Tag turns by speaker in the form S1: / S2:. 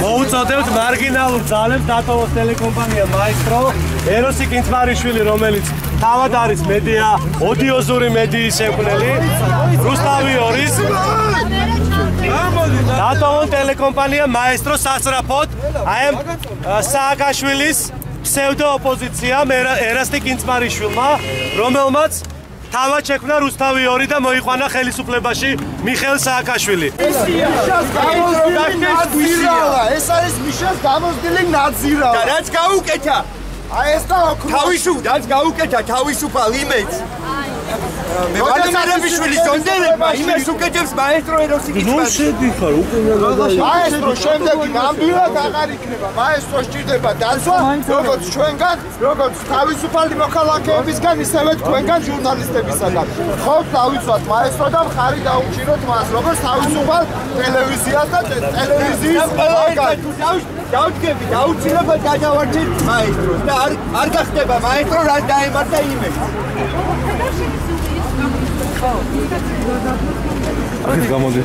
S1: მოუწოდებთ მარგინალურ ძალებს დატოვოს ტელეკომპანია მაესტრო, ეროსი კინცმარიშვილი, რომელიც თავად არის მედია, ოდიოზური მედიის შექმნელი, რუსთავი ორის დატოვონ ტელეკომპანია მაესტრო სასწრაფოდ, აი ამ სააკაშვილის ფსევდო ოპოზიციამ ერასტი კინცმარიშვილმა, რომელმაც თავად შექმნა რუსთავი 2 და მოიყვანა ხელისუფლებაში მიხეილ სააკაშვილი.
S2: ეს არის მიშას გამოსდილი ნაძირავა.
S3: და რაც გაუკეთა?
S2: აი ეს და
S3: თავისუფლად გაუკეთა თავისუფალ იმედს. მე ვადიმირებიშვილის ზონდერებმა იმას უკეთებს მაესტრო ეროსი კინცმარიშვილი.
S2: მაესტრო შემდეგი ნამდვილად აღარ იქნება. მაესტრო სჭირდება დაცვა, როგორც ჩვენგან, როგორც თავისუფალი მოქალაქეებისგან, ისევე თქვენგან ჟურნალისტებისგან. ხოთ დავიცვათ მაესტრო და მხარი დაუჭიროთ მას, როგორც თავისუფალ ტელევიზიას და ტელევიზიის
S3: დავდგები, დაუცილებლად გადავარჩით მაესტროს და არ გახდება მაესტრო რაც დაემართა იმედს.
S1: აქ გამოდი.